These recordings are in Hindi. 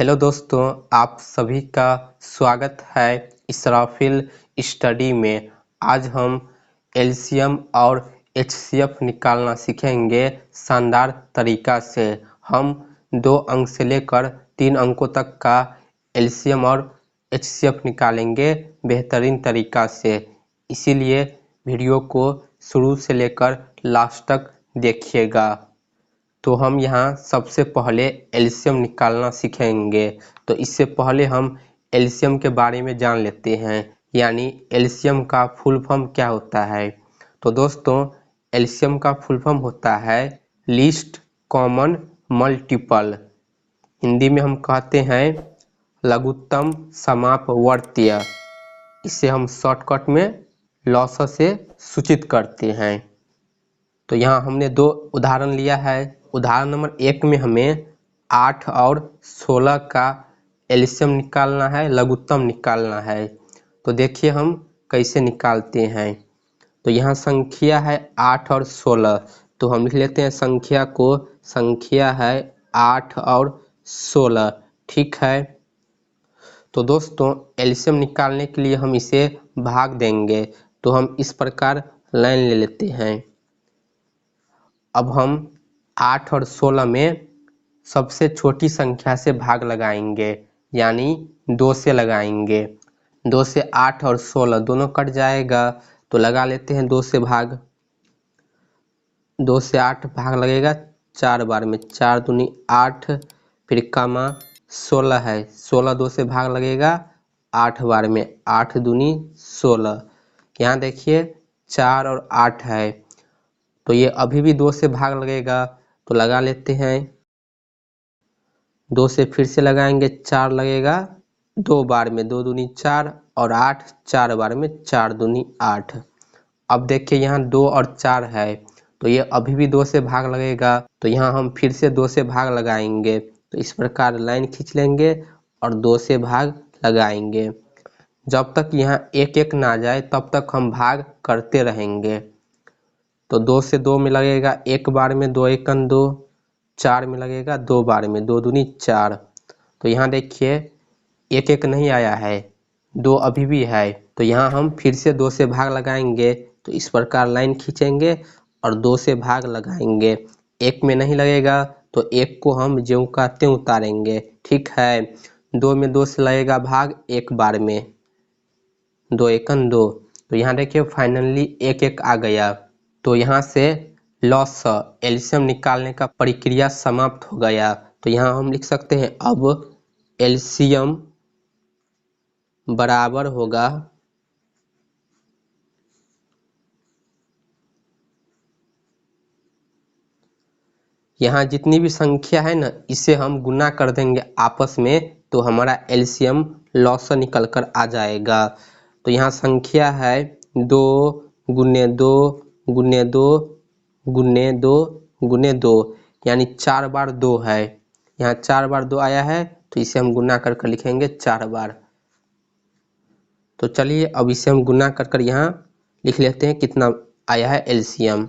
हेलो दोस्तों, आप सभी का स्वागत है इसराफिल स्टडी में। आज हम एलसीएम और एचसीएफ निकालना सीखेंगे शानदार तरीका से। हम 2 अंक से लेकर 3 अंकों तक का एलसीएम और एचसीएफ निकालेंगे बेहतरीन तरीका से। इसीलिए वीडियो को शुरू से लेकर लास्ट तक देखिएगा। तो हम यहाँ सबसे पहले एलसीएम निकालना सीखेंगे। तो इससे पहले हम एलसीएम के बारे में जान लेते हैं, यानी एलसीएम का फुल फॉर्म क्या होता है। तो दोस्तों, एलसीएम का फुल फॉर्म होता है लीस्ट कॉमन मल्टीपल। हिंदी में हम कहते हैं लघुत्तम समापवर्तीय। इसे हम शॉर्टकट में लॉस से सूचित करते हैं। तो यहाँ हमने 2 उदाहरण लिया है। उदाहरण नंबर 1 में हमें 8 और 16 का एलसीएम निकालना है, लघुत्तम निकालना है। तो देखिए हम कैसे निकालते हैं। तो यहाँ संख्या है 8 और 16, तो हम लिख लेते हैं संख्या को। संख्या है 8 और 16, ठीक है। तो दोस्तों, एलसीएम निकालने के लिए हम इसे भाग देंगे। तो हम इस प्रकार लाइन ले लेते हैं। अब हम 8 और 16 में सबसे छोटी संख्या से भाग लगाएंगे, यानी 2 से लगाएंगे। 2 से 8 और 16 दोनों कट जाएगा, तो लगा लेते हैं 2 से भाग। 2 से 8 भाग लगेगा 4 बार में, 4 दूनी 8, फिर कामा 16 है, 16 2 से भाग लगेगा 8 बार में, 8 दूनी 16। यहाँ देखिए 4 और 8 है, तो ये अभी भी 2 से भाग लगेगा, तो लगा लेते हैं। 2 से फिर से लगाएंगे, 4 लगेगा 2 बार में, 2 दूनी 4 और 8 4 बार में, 4 दूनी 8। अब देखिए यहाँ 2 और 4 है, तो ये अभी भी 2 से भाग लगेगा। तो यहाँ हम फिर से 2 से भाग लगाएंगे। तो इस प्रकार लाइन खींच लेंगे और 2 से भाग लगाएंगे। जब तक यहाँ 1 1 ना जाए तब तक हम भाग करते रहेंगे। तो 2 से 2 में लगेगा 1 बार में, 2 एकन 2, 4 में लगेगा 2 बार में, 2 दूनी 4। तो यहाँ देखिए 1 1 नहीं आया है, 2 अभी भी है। तो यहाँ हम फिर से 2 से भाग लगाएंगे। तो इस प्रकार लाइन खींचेंगे और 2 से भाग लगाएंगे। 1 में नहीं लगेगा, तो 1 को हम ज्यों का त्यों उतारेंगे, ठीक है। 2 में 2 से लगेगा भाग 1 बार में, 2 एकन 2। तो यहाँ देखिए फाइनली 1 1 आ गया। तो यहाँ से लॉस एलसीएम निकालने का प्रक्रिया समाप्त हो गया। तो यहाँ हम लिख सकते हैं अब एलसीएम बराबर होगा यहाँ जितनी भी संख्या है ना, इसे हम गुना कर देंगे आपस में, तो हमारा एलसीएम लॉस निकल कर आ जाएगा। तो यहाँ संख्या है 2 गुने 2 गुने 2 गुने 2 गुने 2, यानी 4 बार 2 है। यहाँ 4 बार 2 आया है, तो इसे हम गुना कर लिखेंगे 4 बार। तो चलिए अब इसे हम गुना कर यहाँ लिख लेते हैं कितना आया है एलसीएम।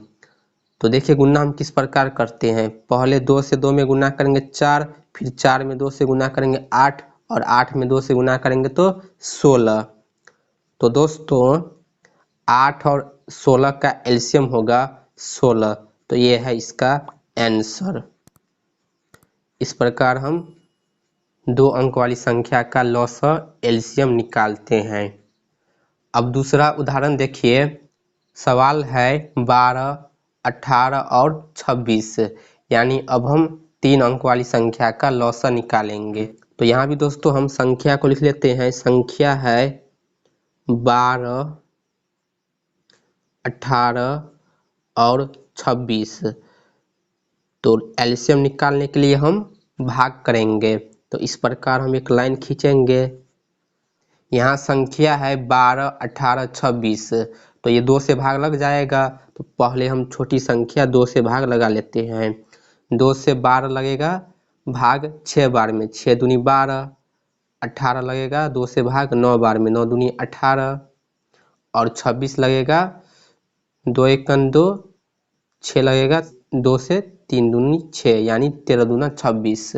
तो देखिए गुना हम किस प्रकार करते हैं। पहले 2 से 2 में गुना करेंगे 4, फिर 4 में 2 से गुना करेंगे 8, और 8 में 2 से गुना करेंगे तो 16। तो दोस्तों 8 और 16 का एलसीएम होगा 16। तो ये है इसका आंसर। इस प्रकार हम 2 अंक वाली संख्या का लॉस एलसीएम निकालते हैं। अब दूसरा उदाहरण देखिए। सवाल है 12, 18 और 26, यानी अब हम 3 अंक वाली संख्या का लॉस निकालेंगे। तो यहाँ भी दोस्तों हम संख्या को लिख लेते हैं। संख्या है 12, 18 और 26। तो एलसीएम निकालने के लिए हम भाग करेंगे। तो इस प्रकार हम एक लाइन खींचेंगे। यहाँ संख्या है 12, 18, 26, तो ये 2 से भाग लग जाएगा। तो पहले हम छोटी संख्या 2 से भाग लगा लेते हैं। 2 से 12 लगेगा भाग 6 बार में, 6 दूनी 12, 18 लगेगा 2 से भाग 9 बार में, 9 दूनी 18, और 26 लगेगा 2 एकन 2, 6 लगेगा 2 से 3 दूनी 6, यानी 13 दूना 26।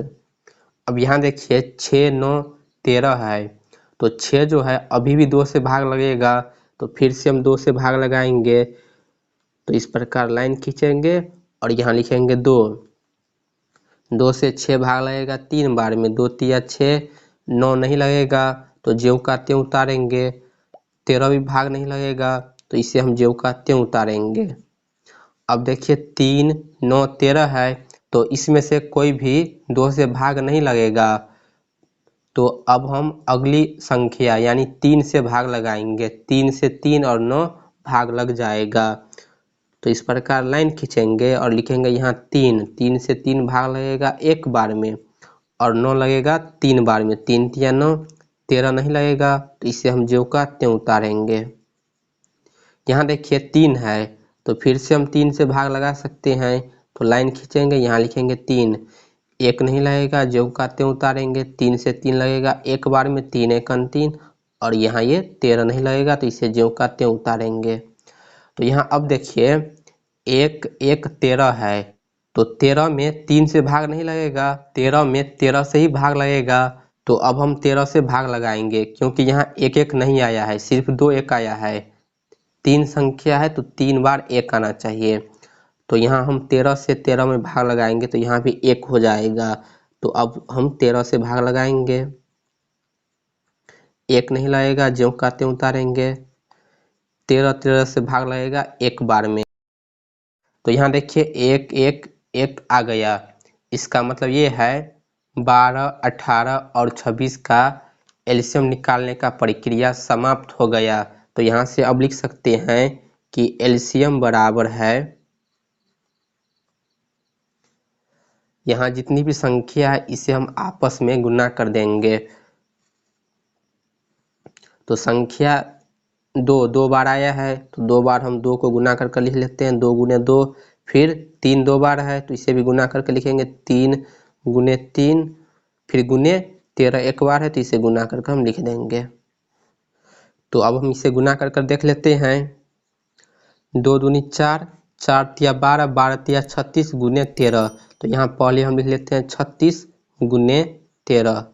अब यहाँ देखिए 6, 9, 13 है, तो 6 जो है अभी भी 2 से भाग लगेगा, तो फिर से हम 2 से भाग लगाएंगे। तो इस प्रकार लाइन खींचेंगे और यहाँ लिखेंगे 2। 2 से 6 भाग लगेगा 3 बार में, 2 तिया 6, 9 नहीं लगेगा तो ज्यों का त्यों उतारेंगे। 13 भी भाग नहीं लगेगा तो इसे हम ज्यों का त्यों उतारेंगे। अब देखिए 3, 9, 13 है, तो इसमें से कोई भी 2 से भाग नहीं लगेगा, तो अब हम अगली संख्या यानी 3 से भाग लगाएंगे। 3 से 3 और 9 भाग लग जाएगा। तो इस प्रकार लाइन खींचेंगे और लिखेंगे यहाँ 3। 3 से 3 भाग लगेगा एक बार में और 9 लगेगा 3 बार में। 3 तिया 9, 13 नहीं लगेगा तो इसे हम ज्यों का त्यों उतारेंगे। यहाँ देखिए 3 है, तो फिर से हम 3 से भाग लगा सकते हैं। तो लाइन खींचेंगे, यहाँ लिखेंगे 3। 1 नहीं लगेगा, ज्यों का त्यों उतारेंगे। 3 से 3 लगेगा एक बार में, 3 एकन 3, और यहाँ ये 13 नहीं लगेगा तो इसे ज्यों का त्यों उतारेंगे। तो यहाँ अब देखिए 1, 1, 13 है, तो 13 में 3 से भाग नहीं लगेगा, 13 में 13 से ही भाग लगेगा। तो अब हम 13 से भाग लगाएंगे, क्योंकि यहाँ 1, 1 नहीं आया है, सिर्फ 2 1 आया है। 3 संख्या है तो 3 बार 1 आना चाहिए। तो यहाँ हम 13 से 13 में भाग लगाएंगे तो यहाँ भी 1 हो जाएगा। तो अब हम 13 से भाग लगाएंगे, 1 नहीं लगेगा, ज्यों का त्यों उतारेंगे। 13, 13 से भाग लगेगा एक बार में। तो यहाँ देखिए 1, 1, 1 आ गया। इसका मतलब ये है 12, 18 और 26 का एलसीएम निकालने का प्रक्रिया समाप्त हो गया। तो यहाँ से अब लिख सकते हैं कि एलसीएम बराबर है, यहाँ जितनी भी संख्या है इसे हम आपस में गुना कर देंगे। तो संख्या 2 बार आया है तो 2 बार हम 2 को गुना करके लिख लेते हैं, 2 गुने 2। फिर 3 2 बार है तो इसे भी गुना करके लिखेंगे, 3 गुने 3। फिर गुने 13 एक बार है तो इसे गुना करके हम लिख देंगे। तो अब हम इसे गुना कर देख लेते हैं। 2 दूनी 4, 4 तिया 12, 12 तिया 36 गुने 13। तो यहाँ पहले हम लिख लेते हैं 36 गुने 13।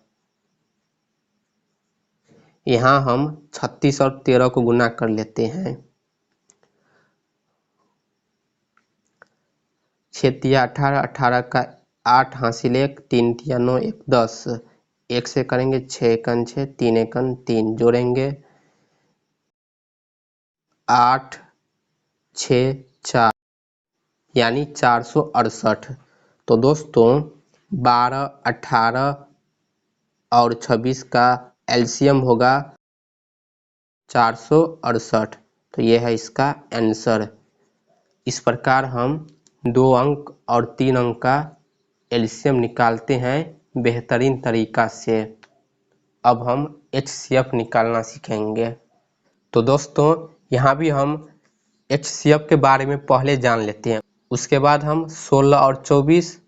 यहाँ हम 36 और 13 को गुना कर लेते हैं। 6 तिया 18, 18 का 8 हासिल 1, 3 तिया 9, 1 10। 1 से करेंगे 6 एकन 6, 3 एकन 3, जोड़ेंगे 8, 6, 4 यानी 468। तो दोस्तों 12, 18 और 26 का एलसीएम होगा 468। तो ये है इसका आंसर। इस प्रकार हम 2 अंक और 3 अंक का एलसीएम निकालते हैं बेहतरीन तरीका से। अब हम एचसीएफ निकालना सीखेंगे। तो दोस्तों यहाँ भी हम एचसीएफ के बारे में पहले जान लेते हैं, उसके बाद हम 16 और 24,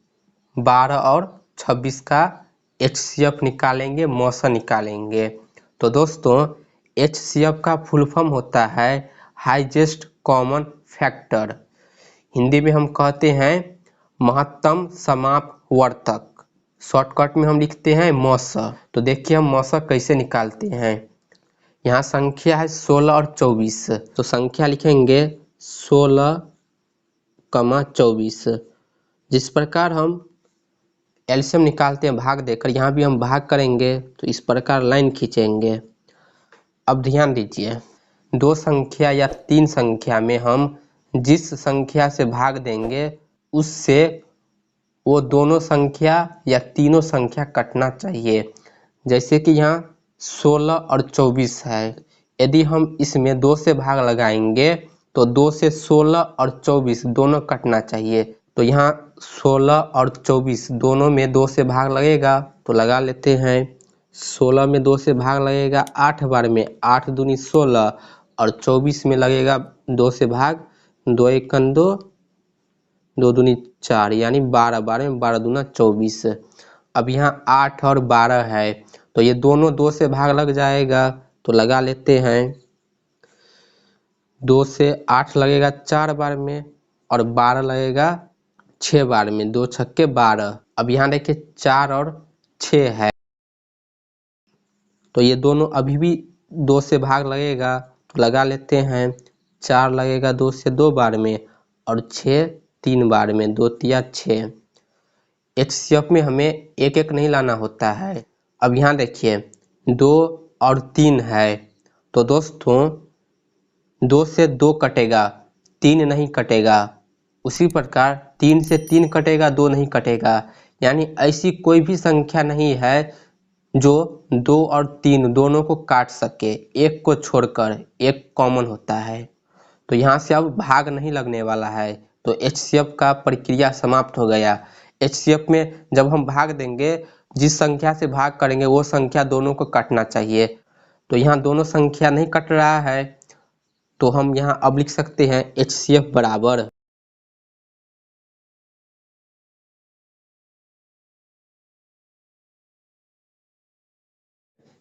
12 और 26 का एचसीएफ निकालेंगे, मौसा निकालेंगे। तो दोस्तों एचसीएफ का फुल फॉर्म होता है हाईएस्ट कॉमन फैक्टर। हिंदी में हम कहते हैं महत्तम समापवर्तक। शॉर्टकट में हम लिखते हैं मौसा। तो देखिए हम मौसा कैसे निकालते हैं। यहाँ संख्या है 16 और 24, तो संख्या लिखेंगे 16, 24। जिस प्रकार हम एलसीएम निकालते हैं भाग देकर, यहाँ भी हम भाग करेंगे तो इस प्रकार लाइन खींचेंगे। अब ध्यान दीजिए, 2 संख्या या 3 संख्या में हम जिस संख्या से भाग देंगे उससे वो दोनों संख्या या तीनों संख्या कटना चाहिए। जैसे कि यहाँ 16 और 24 है, यदि हम इसमें 2 से भाग लगाएंगे तो 2 से 16 और 24 दोनों कटना चाहिए। तो यहाँ 16 और 24 दोनों में 2 से भाग लगेगा, तो लगा लेते हैं। 16 में 2 से भाग लगेगा 8 बार में, 8 दूनी 16, और 24 में लगेगा 2 से भाग, 2 एकन 2, 2 दूनी 4 यानी 12 बार में, 12 दूना 24। अब यहाँ 8 और 12 है तो ये दोनों 2 से भाग लग जाएगा, तो लगा लेते हैं। 2 से 8 लगेगा 4 बार में और 12 लगेगा 6 बार में, 2 छक्के 12। अब यहाँ देखिए 4 और 6 है। तो ये दोनों अभी भी 2 से भाग लगेगा तो लगा लेते हैं। 4 लगेगा 2 से 2 बार में और 6 3 बार में, 2 तिया 6। HCF में हमें एक एक नहीं लाना होता है। अब यहाँ देखिए 2 और 3 है तो दोस्तों 2 से 2 कटेगा, 3 नहीं कटेगा। उसी प्रकार 3 से 3 कटेगा, 2 नहीं कटेगा। यानी ऐसी कोई भी संख्या नहीं है जो 2 और 3 दोनों को काट सके, एक को छोड़कर। एक कॉमन होता है। तो यहाँ से अब भाग नहीं लगने वाला है, तो HCF का प्रक्रिया समाप्त हो गया। HCF में जब हम भाग देंगे, जिस संख्या से भाग करेंगे वो संख्या दोनों को काटना चाहिए। तो यहाँ दोनों संख्या नहीं कट रहा है, तो हम यहाँ अब लिख सकते हैं HCF बराबर,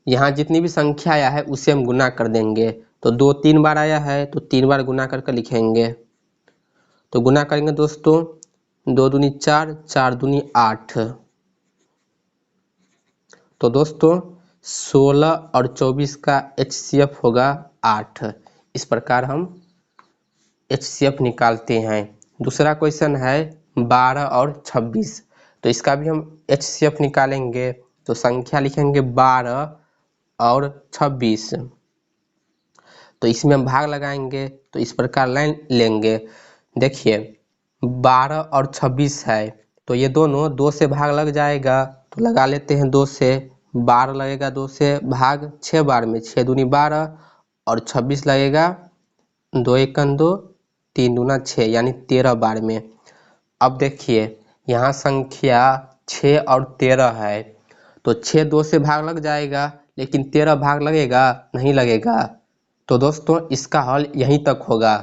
यहाँ जितनी भी संख्या आया है उसे हम गुना कर देंगे। तो 2 3 बार आया है तो 3 बार गुना करके लिखेंगे। तो गुना करेंगे दोस्तों, 2 दूनी 4, 4 दूनी 8। तो दोस्तों 16 और 24 का HCF होगा 8। इस प्रकार हम HCF निकालते हैं। दूसरा क्वेश्चन है 12 और 26। तो इसका भी हम HCF निकालेंगे। तो संख्या लिखेंगे 12 और 26। तो इसमें हम भाग लगाएंगे तो इस प्रकार लाइन लेंगे। देखिए 12 और 26 है तो ये दोनों 2 से भाग लग जाएगा, तो लगा लेते हैं 2 से। 12 लगेगा 2 से भाग 6 बार में, 6 दूनी 12 और 26 लगेगा 2 एकन 2, 3 दूना 6 यानी 13 बार में। अब देखिए यहाँ संख्या 6 और 13 है तो 6 2 से भाग लग जाएगा, लेकिन 13 भाग लगेगा नहीं लगेगा। तो दोस्तों इसका हल यहीं तक होगा।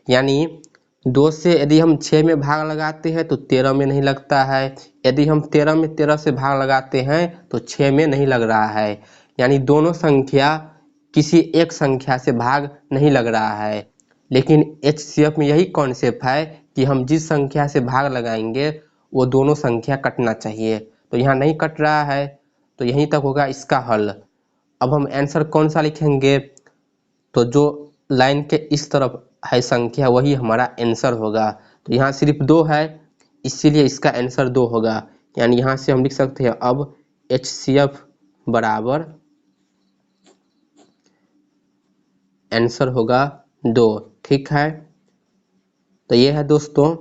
यानी 2 से यदि हम 6 में भाग लगाते हैं तो 13 में नहीं लगता है। यदि हम 13 में 13 से भाग लगाते हैं तो 6 में नहीं लग रहा है। यानी दोनों संख्या किसी एक संख्या से भाग नहीं लग रहा है। लेकिन HCF में यही कॉन्सेप्ट है कि हम जिस संख्या से भाग लगाएंगे वो दोनों संख्या कटना चाहिए। तो यहाँ नहीं कट रहा है तो यहीं तक होगा इसका हल। अब हम आंसर कौन सा लिखेंगे, तो जो लाइन के इस तरफ है संख्या वही हमारा आंसर होगा। तो यहाँ सिर्फ 2 है इसीलिए इसका आंसर 2 होगा। यानी यहाँ से हम लिख सकते हैं अब HCF बराबर आंसर होगा 2। ठीक है। तो ये है दोस्तों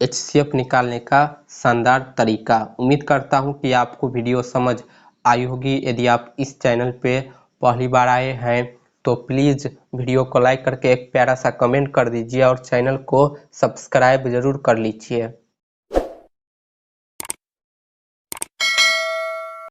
HCF निकालने का शानदार तरीका। उम्मीद करता हूँ कि आपको वीडियो समझ आई होगी। यदि आप इस चैनल पे पहली बार आए हैं तो प्लीज़ वीडियो को लाइक करके एक प्यारा सा कमेंट कर दीजिए और चैनल को सब्सक्राइब जरूर कर लीजिए।